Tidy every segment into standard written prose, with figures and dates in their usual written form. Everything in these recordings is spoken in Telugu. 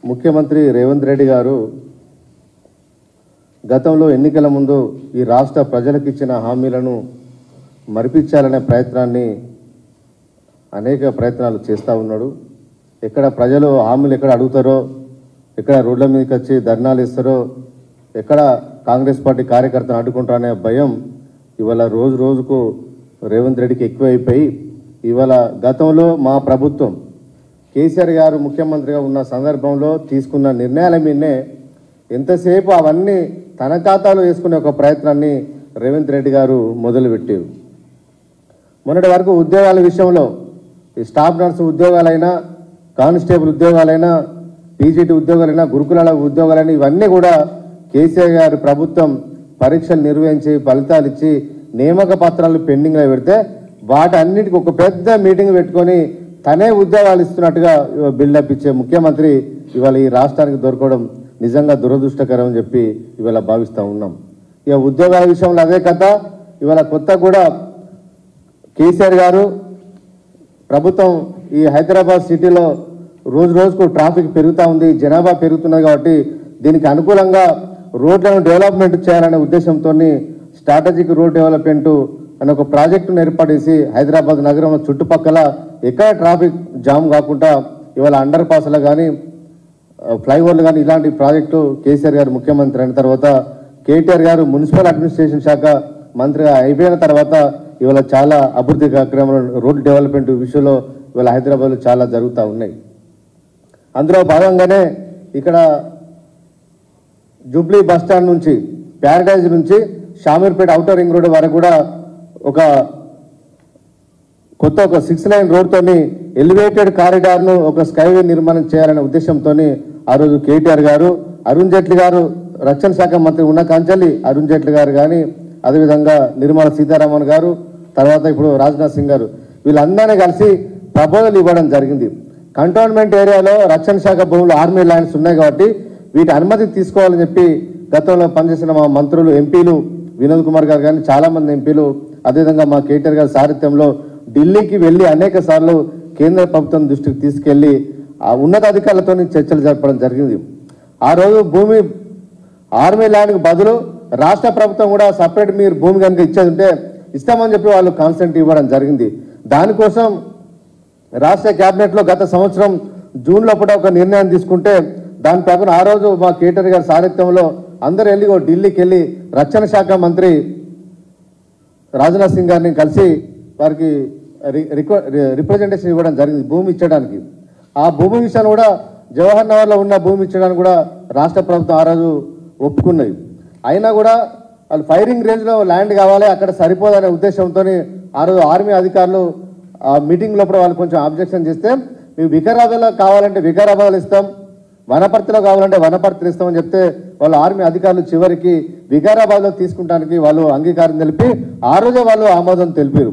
ముఖ్యమంత్రి రేవంత్ రెడ్డి గారు గతంలో ఎన్నికల ముందు ఈ రాష్ట్ర ప్రజలకు ఇచ్చిన హామీలను మరిపించాలనే అనేక ప్రయత్నాలు చేస్తూ ఉన్నాడు. ఎక్కడ ప్రజలు హామీలు ఎక్కడ అడుగుతారో, ఎక్కడ రోడ్ల మీదకి వచ్చి ధర్నాలు ఇస్తారో, ఎక్కడ కాంగ్రెస్ పార్టీ కార్యకర్తను అడ్డుకుంటారనే భయం ఇవాళ రోజు రోజుకు రేవంత్ రెడ్డికి ఎక్కువైపోయి ఇవాళ గతంలో మా ప్రభుత్వం కేసీఆర్ గారు ముఖ్యమంత్రిగా ఉన్న సందర్భంలో తీసుకున్న నిర్ణయాల మీదనే ఎంతసేపు అవన్నీ తన ఖాతాలో వేసుకునే ఒక ప్రయత్నాన్ని రేవంత్ రెడ్డి గారు మొదలుపెట్టారు. మొన్నటి వరకు ఉద్యోగాల విషయంలో ఈ స్టాఫ్ నర్సు ఉద్యోగాలైనా, కానిస్టేబుల్ ఉద్యోగాలైనా, పీజీటీ ఉద్యోగాలైనా, గురుకులాల ఉద్యోగాలైనా ఇవన్నీ కూడా కేసీఆర్ గారి ప్రభుత్వం పరీక్షలు నిర్వహించి ఫలితాలు ఇచ్చి నియామక పత్రాలు పెండింగ్లో పెడితే వాటన్నిటికీ ఒక పెద్ద మీటింగ్ పెట్టుకొని తనే ఉద్యోగాలు ఇస్తున్నట్టుగా బిల్డప్ ఇచ్చే ముఖ్యమంత్రి ఇవాళ ఈ రాష్ట్రానికి దొరకడం నిజంగా దురదృష్టకరం అని చెప్పి ఇవాళ భావిస్తూ ఉన్నాం. ఇక ఉద్యోగాల విషయంలో అదే కథ. ఇవాళ కొత్త కూడా కేసీఆర్ గారు ప్రభుత్వం ఈ హైదరాబాద్ సిటీలో రోజు రోజుకు ట్రాఫిక్ పెరుగుతూ ఉంది, జనాభా పెరుగుతున్నది. కాబట్టి దీనికి అనుకూలంగా రోడ్లను డెవలప్మెంట్ చేయాలనే ఉద్దేశంతో స్ట్రాటజిక్ రోడ్ డెవలప్మెంట్ అనే ఒక ప్రాజెక్టును ఏర్పాటు చేసి హైదరాబాద్ నగరంలో చుట్టుపక్కల ఎక్కడ ట్రాఫిక్ జామ్ కాకుండా ఇవాళ అండర్ పాస్లు కానీ, ఫ్లైఓవర్లు కానీ ఇలాంటి ప్రాజెక్టు కేసీఆర్ గారు ముఖ్యమంత్రి అయిన తర్వాత, కేటీఆర్ గారు మున్సిపల్ అడ్మినిస్ట్రేషన్ శాఖ మంత్రిగా అయిపోయిన తర్వాత ఇవాళ చాలా అభివృద్ధి కార్యక్రమాలు రోడ్ డెవలప్మెంట్ విషయంలో ఇవాళ హైదరాబాద్లో చాలా జరుగుతూ ఉన్నాయి. అందులో భాగంగానే ఇక్కడ జూబ్లీ బస్టాండ్ నుంచి, ప్యారడైజ్ నుంచి షామీర్పేట ఔటర్ రింగ్ రోడ్ వరకు కూడా ఒక 6 లైన్ రోడ్తోని ఎలివేటెడ్ కారిడార్ను ఒక స్కైవే నిర్మాణం చేయాలనే ఉద్దేశంతో ఆ రోజు కేటీఆర్ గారు, అరుణ్ జైట్లీ గారు రక్షణ శాఖ మంత్రి ఉన్న కాంచెల్లి అరుణ్ జైట్లీ గారు కానీ, అదేవిధంగా నిర్మలా సీతారామన్ గారు, తర్వాత ఇప్పుడు రాజ్నాథ్ సింగ్ గారు వీళ్ళందరినీ కలిసి ప్రపోజల్ ఇవ్వడం జరిగింది. కంటోన్మెంట్ ఏరియాలో రక్షణ శాఖ భూములు ఆర్మీ ల్యాండ్స్ ఉన్నాయి కాబట్టి వీటి అనుమతి తీసుకోవాలని చెప్పి గతంలో పనిచేసిన మా మంత్రులు, ఎంపీలు వినోద్ కుమార్ గారు కానీ చాలామంది ఎంపీలు, అదేవిధంగా మా కేటీఆర్ గారి సారథ్యంలో ఢిల్లీకి వెళ్ళి అనేక సార్లు కేంద్ర ప్రభుత్వం దృష్టికి తీసుకెళ్లి ఆ ఉన్నతాధికారులతో చర్చలు జరపడం జరిగింది. ఆ రోజు భూమి ఆర్మీ ల్యాండ్కి బదులు రాష్ట్ర ప్రభుత్వం కూడా సపరేట్ మీరు భూమి కనుక ఇచ్చేది ఉంటే ఇస్తామని చెప్పి వాళ్ళు కాన్సెంట్ ఇవ్వడం జరిగింది. దానికోసం రాష్ట్ర క్యాబినెట్లో గత సంవత్సరం జూన్ లోపల ఒక నిర్ణయం తీసుకుంటే దాని ప్రకారం ఆ రోజు మా కేటీఆర్ గారి సారథ్యంలో అందరూ వెళ్ళి ఢిల్లీకి వెళ్ళి రక్షణ శాఖ మంత్రి రాజ్నాథ్ సింగ్ గారిని కలిసి వారికి రిప్రజెంటేషన్ ఇవ్వడం జరిగింది భూమి ఇచ్చడానికి. ఆ భూమి విషయాన్ని కూడా జవహర్ నగర్లో ఉన్న భూమి ఇచ్చడానికి కూడా రాష్ట్ర ప్రభుత్వం ఆ రోజు ఒప్పుకున్నది. అయినా కూడా వాళ్ళు ఫైరింగ్ రేంజ్లో ల్యాండ్ కావాలి, అక్కడ సరిపోదనే ఉద్దేశంతో ఆ రోజు ఆర్మీ అధికారులు ఆ మీటింగ్ లోపల వాళ్ళు కొంచెం అబ్జెక్షన్ చేస్తే మీకు వికారాబాద్లో కావాలంటే వికారాబాద్లో ఇస్తాం, వనపర్తిలో కావాలంటే వనపర్తిలో ఇస్తామని చెప్తే వాళ్ళు ఆర్మీ అధికారులు చివరికి వికారాబాద్లో తీసుకుంటానికి వాళ్ళు అంగీకారం తెలిపి ఆ రోజే వాళ్ళు ఆమోదం తెలిపారు.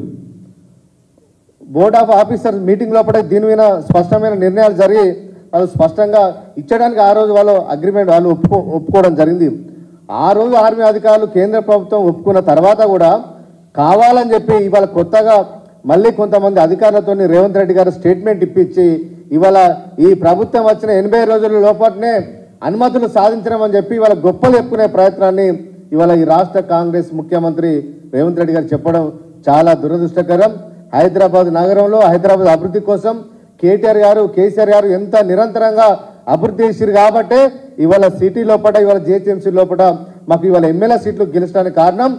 బోర్డ్ ఆఫ్ ఆఫీసర్స్ మీటింగ్ లోపల దీని మీద స్పష్టమైన నిర్ణయాలు జరిగి వాళ్ళు స్పష్టంగా ఇచ్చడానికి ఆ రోజు వాళ్ళు అగ్రిమెంట్ వాళ్ళు ఒప్పుకోవడం జరిగింది. ఆ రోజు ఆర్మీ అధికారులు కేంద్ర ప్రభుత్వం ఒప్పుకున్న తర్వాత కూడా కావాలని చెప్పి ఇవాళ కొత్తగా మళ్ళీ కొంతమంది అధికారులతో రేవంత్ రెడ్డి గారు స్టేట్మెంట్ ఇప్పించి ఇవాళ ఈ ప్రభుత్వం వచ్చిన 80 రోజుల లోపలనే అనుమతులు సాధించడం అని చెప్పి ఇవాళ గొప్పలు చెప్పుకునే ప్రయత్నాన్ని ఇవాళ ఈ రాష్ట్ర కాంగ్రెస్ ముఖ్యమంత్రి రేవంత్ రెడ్డి గారు చెప్పడం చాలా దురదృష్టకరం. హైదరాబాద్ నగరంలో హైదరాబాద్ అభివృద్ధి కోసం కేటీఆర్ గారు, కేసీఆర్ గారు ఎంత నిరంతరంగా అభివృద్ధి చేశారు కాబట్టి ఇవాళ సిటీ లోపల, ఇవాళ జిహెచ్ఎంసీ లోపల మాకు ఇవాళ ఎమ్మెల్యే సీట్లు గెలుచడానికి కారణం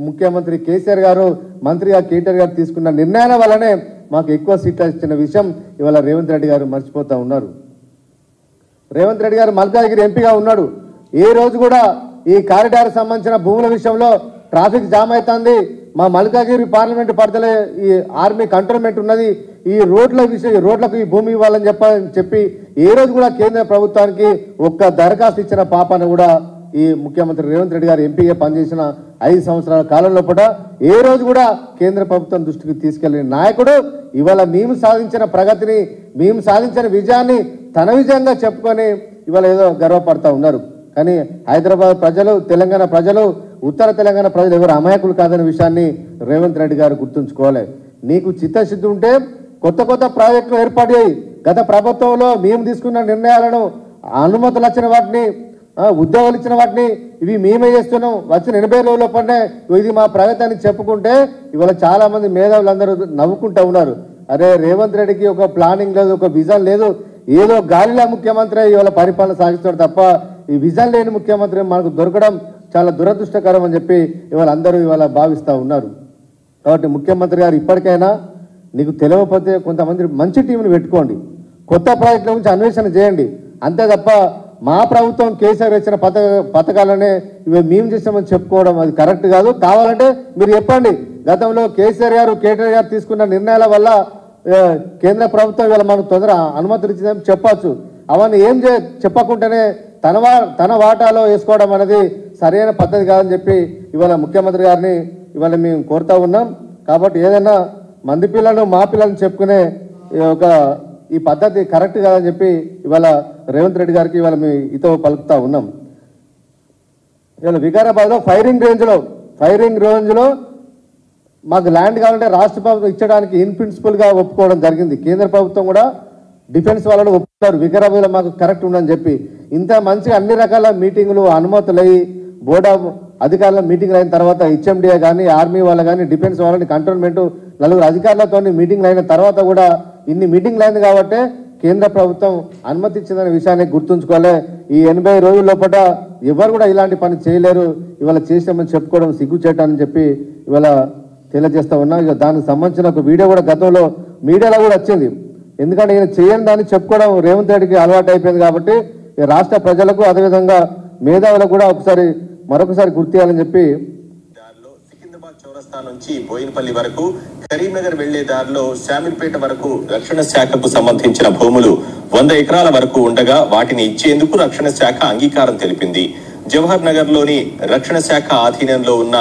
ముఖ్యమంత్రి కేసీఆర్ గారు, మంత్రిగా కేటీఆర్ గారు తీసుకున్న నిర్ణయాల వల్లనే మాకు ఎక్కువ సీట్లు ఇచ్చిన విషయం ఇవాళ రేవంత్ రెడ్డి గారు మర్చిపోతూ ఉన్నారు. రేవంత్ రెడ్డి గారు మల్కాజ్గిరి ఎంపీగా ఉన్నాడు. ఏ రోజు కూడా ఈ కారిడార్ సంబంధించిన భూముల విషయంలో ట్రాఫిక్ జామ్ అవుతుంది, మా మల్కాజ్గిరి పార్లమెంటు పరిధిలో ఈ ఆర్మీ కంటోన్మెంట్ ఉన్నది, ఈ రోడ్లకు ఈ భూమి ఇవ్వాలని చెప్పి ఏ రోజు కూడా కేంద్ర ప్రభుత్వానికి ఒక్క దరఖాస్తు ఇచ్చిన పాపాన్ని కూడా ఈ ముఖ్యమంత్రి రేవంత్ రెడ్డి గారు ఎంపీగా పనిచేసిన 5 సంవత్సరాల కాలంలో కూడా ఏ రోజు కూడా కేంద్ర ప్రభుత్వం దృష్టికి తీసుకెళ్లిన నాయకుడు ఇవాళ మేము సాధించిన ప్రగతిని, మేము సాధించిన విజయాన్ని తన విజయంగా చెప్పుకొని ఇవాళ ఏదో గర్వపడతా ఉన్నారు. కానీ హైదరాబాద్ ప్రజలు, తెలంగాణ ప్రజలు, ఉత్తర తెలంగాణ ప్రజలు ఎవరు అమాయకులు కాదనే విషయాన్ని రేవంత్ రెడ్డి గారు గుర్తుంచుకోవాలి. నీకు చిత్తశుద్ధి ఉంటే కొత్త ప్రాజెక్టులు ఏర్పాటు చేయి. గత ప్రభుత్వంలో మేము తీసుకున్న నిర్ణయాలను అనుమతులు వచ్చిన వాటిని ఉద్యోగాలు ఇచ్చిన వాటిని ఇవి మేమే చేస్తున్నాం వచ్చిన 80 రోజుల పనే ఇది మా ప్రగతిని చెప్పుకుంటే ఇవాళ చాలా మంది మేధావులందరూ నవ్వుకుంటూ ఉన్నారు. అరే రేవంత్ రెడ్డికి ఒక ప్లానింగ్ లేదు, ఒక విజన్ లేదు, ఏదో గాలిలో ముఖ్యమంత్రి ఇవాళ పరిపాలన సాగిస్తాడు తప్ప ఈ విజన్ లేని ముఖ్యమంత్రి మనకు దొరకడం చాలా దురదృష్టకరం అని చెప్పి ఇవాళ అందరూ ఇవాళ భావిస్తూ ఉన్నారు. కాబట్టి ముఖ్యమంత్రి గారు ఇప్పటికైనా నీకు తెలియకపోతే కొంతమంది మంచి టీంని పెట్టుకోండి, కొత్త ప్రాజెక్టుల గురించి అన్వేషణ చేయండి. అంతే తప్ప మా ప్రభుత్వం కేసీఆర్ ఇచ్చిన పథకాలనే ఇవి మేము చేసామని చెప్పుకోవడం అది కరెక్ట్ కాదు. కావాలంటే మీరు చెప్పండి, గతంలో కేసీఆర్ గారు కేటీఆర్ గారు తీసుకున్న నిర్ణయాల వల్ల కేంద్ర ప్రభుత్వం ఇవాళ మనకు తొందర అనుమతులు ఇచ్చిందని చెప్పచ్చు. అవన్నీ ఏం చెప్పకుండానే తన వాటాలో వేసుకోవడం అనేది సరైన పద్ధతి కాదని చెప్పి ఇవాళ ముఖ్యమంత్రి గారిని ఇవాళ మేము కోరుతా ఉన్నాం. కాబట్టి ఏదైనా మంది పిల్లలు మా పిల్లలను చెప్పుకునే ఈ పద్ధతి కరెక్ట్ కాదని చెప్పి ఇవాళ రేవంత్ రెడ్డి గారికి ఇవాళ మేము ఇతో పలుకుతా ఉన్నాం. ఇవాళ వికారాబాద్లో ఫైరింగ్ రేంజ్లో మాకు ల్యాండ్ కావాలంటే రాష్ట్ర ప్రభుత్వం ఇచ్చడానికి ఇన్ ప్రిన్సిపల్గా ఒప్పుకోవడం జరిగింది. కేంద్ర ప్రభుత్వం కూడా డిఫెన్స్ వాళ్ళని ఒప్పుకున్నారు వికారాబాద్లో మాకు కరెక్ట్ ఉందని చెప్పి. ఇంత మంచిగా అన్ని రకాల మీటింగులు అనుమతులు అయ్యి బోర్డ్ ఆఫ్ అధికారుల మీటింగ్లు అయిన తర్వాత హెచ్ఎండిఏ కానీ ఆర్మీ వాళ్ళు కానీ డిఫెన్స్ వాళ్ళని కంటోన్మెంట్ నలుగురు అధికారులతో మీటింగ్లు అయిన తర్వాత కూడా ఇన్ని మీటింగ్లు అయింది కాబట్టి కేంద్ర ప్రభుత్వం అనుమతి ఇచ్చిందనే విషయాన్ని గుర్తుంచుకోవాలి. ఈ 80 రోజుల లోపల ఎవరు కూడా ఇలాంటి పని చేయలేరు. ఇవాళ చేసామని చెప్పుకోవడం సిగ్గుచేటని చెప్పి ఇవాళ తెలియజేస్తా ఉన్నా. ఇక దానికి సంబంధించిన ఒక వీడియో కూడా గతంలో మీడియాలో కూడా వచ్చింది. ఎందుకంటే ఈయన చేయని దాన్ని చెప్పుకోవడం రేవంత్ రెడ్డికి అలవాటు అయిపోయింది కాబట్టి రాష్ట్ర ప్రజలకు అదేవిధంగా మేధావులకు కూడా మరొకసారి గుర్తు చేయాలని చెప్పి సికింద్రాబాద్ చౌరస్తా నుంచి బోయినపల్లి వరకు కరీంనగర్ వెళ్లే దారిలో శామీర్పేట వరకు రక్షణ శాఖకు సంబంధించిన భూములు 100 ఎకరాల వరకు ఉండగా వాటిని ఇచ్చేందుకు రక్షణ శాఖ అంగీకారం తెలిపింది. జవహర్ నగర్ లోని రక్షణ శాఖ ఆధీనంలో ఉన్న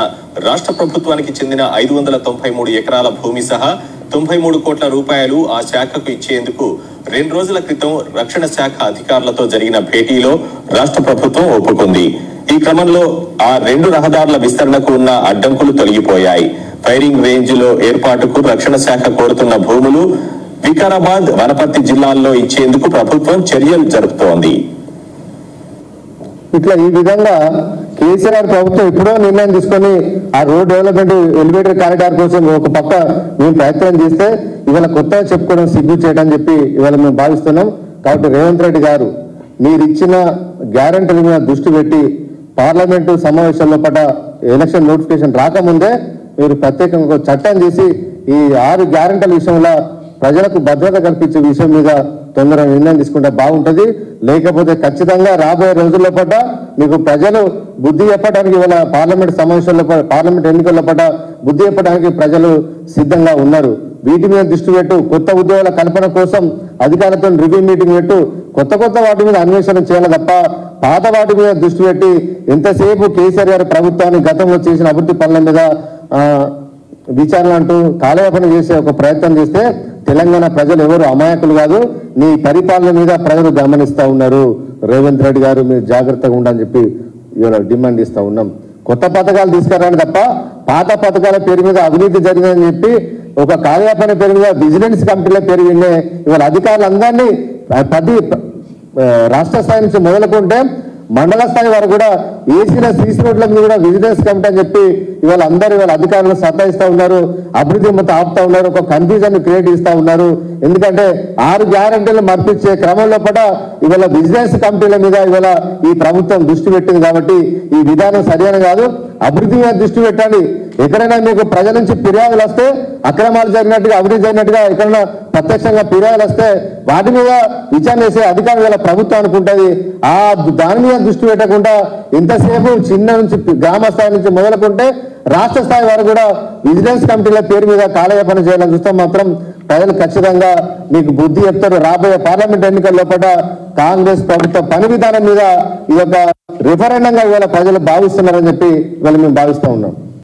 రాష్ట్ర ప్రభుత్వానికి చెందిన 593 ఎకరాల భూమి సహా 93 కోట్ల రూపాయలు ఆ శాఖకు ఇచ్చేందుకు 2 రోజుల క్రితం రక్షణ శాఖ అధికారులతో జరిగిన భేటీలో రాష్ట్ర ప్రభుత్వం ఒప్పుకుంది. ఈ క్రమంలో ఆ 2 రహదారుల విస్తరణకు ఉన్న అడ్డంకులు తొలగిపోయాయి. ఫైరింగ్ రేంజ్ లో ఏర్పాటుకు రక్షణ శాఖ కోరుతున్న భూములు వికారాబాద్, వనపర్తి జిల్లాల్లో ఇచ్చేందుకు ప్రభుత్వం చర్యలు జరుపుతోంది. ఇట్లా ఈ విధంగా కేసీఆర్ ప్రభుత్వం ఎప్పుడో నిర్ణయం తీసుకొని ఆ రోడ్ డెవలప్మెంట్ ఎలివేటర్ కారిడార్ కోసం ఒక పక్క మేము ప్రయత్నం చేస్తే ఇవాళ కొత్తగా చెప్పుకోవడం సిగ్గు చేయడం చెప్పి ఇవాళ మేము భావిస్తున్నాం. కాబట్టి రేవంత్ రెడ్డి గారు మీరు ఇచ్చిన గ్యారంటీల మీద దృష్టి పెట్టి పార్లమెంటు సమావేశంలో పట్ల ఎలక్షన్ నోటిఫికేషన్ రాకముందే మీరు ప్రత్యేకంగా చట్టం చేసి ఈ 6 గ్యారంటీల విషయంలో ప్రజలకు భద్రత కల్పించే విషయం మీద తొందరగా నిర్ణయం తీసుకుంటే బాగుంటుంది. లేకపోతే ఖచ్చితంగా రాబోయే రోజుల్లో పట్ల మీకు ప్రజలు బుద్ధి చెప్పడానికి ఇవాళ పార్లమెంట్ ఎన్నికల్లో పట్ల బుద్ధి చెప్పడానికి ప్రజలు సిద్ధంగా ఉన్నారు. వీటి మీద దృష్టి పెట్టు, కొత్త ఉద్యోగాల కల్పన కోసం అధికారులతో రివ్యూ మీటింగ్ పెట్టు, కొత్త వాటి మీద అన్వేషణ చేయాలి తప్ప పాత వాటి మీద దృష్టి పెట్టి ఎంతసేపు కేసీఆర్ గారి ప్రభుత్వాన్ని గతంలో చేసిన అభివృద్ధి పనుల మీద విచారణ అంటూ కాలయాపన చేసే ఒక ప్రయత్నం చేస్తే తెలంగాణ ప్రజలు ఎవరు అమాయకులు కాదు. నీ పరిపాలన మీద ప్రజలు గమనిస్తూ ఉన్నారు. రేవంత్ రెడ్డి గారు మీరు జాగ్రత్తగా ఉండని చెప్పి ఇవాళ డిమాండ్ ఇస్తూ ఉన్నాం. కొత్త పథకాలు తీసుకురాని తప్ప పాత పథకాల పేరు మీద అవినీతి జరిగిందని చెప్పి ఒక కాలయాపన పేరు మీద విజిలెన్స్ కమిటీల పేరు విన్నే ఇవాళ అధికారులందరినీ రాష్ట్ర స్థాయి నుంచి మొదలుకుంటే మండల స్థాయి వరకు కూడా ఏసీల సీసీ రోడ్ల మీద కూడా విజిలెన్స్ కమిటీ అని చెప్పి ఇవాళ అధికారులు సతాయిస్తూ ఉన్నారు. అభివృద్ధి మొత్తం ఆపుతా ఉన్నారు. ఒక కన్ఫ్యూజన్ క్రియేట్ ఇస్తా ఉన్నారు. ఎందుకంటే 6 గ్యారంటీలు మర్పించే క్రమంలో కూడా ఇవాళ విజిలెన్స్ కమిటీల మీద ఇవాళ ఈ ప్రభుత్వం దృష్టి పెట్టింది. కాబట్టి ఈ విధానం సరైన కాదు. అభివృద్ధి మీద దృష్టి పెట్టండి. ఎక్కడైనా మీకు ప్రజల నుంచి ఫిర్యాదులు వస్తే అక్రమాలు జరిగినట్టుగా అభివృద్ధి జరిగినట్టుగా ఎక్కడైనా ప్రత్యక్షంగా ఫిర్యాదులు వస్తే వాటి మీద విచారణ చేసే అధికారులు ప్రభుత్వం అనుకుంటుంది. దాని మీద దృష్టి పెట్టకుండా ఎంతసేపు చిన్న నుంచి గ్రామ స్థాయి నుంచి మొదలుకుంటే రాష్ట్ర స్థాయి వరకు కూడా విజిలెన్స్ కమిటీల పేరు మీద కాలయాపన చేయాలని చూస్తే మాత్రం ప్రజలు ఖచ్చితంగా మీకు బుద్ధి చెప్తారు. రాబోయే పార్లమెంట్ ఎన్నికల లోపల కాంగ్రెస్ ప్రభుత్వ పని విధానం మీద ఈ యొక్క రిఫరెండంగా ఇవాళ ప్రజలు భావిస్తున్నారని చెప్పి ఇవాళ మేము భావిస్తూ ఉన్నాం.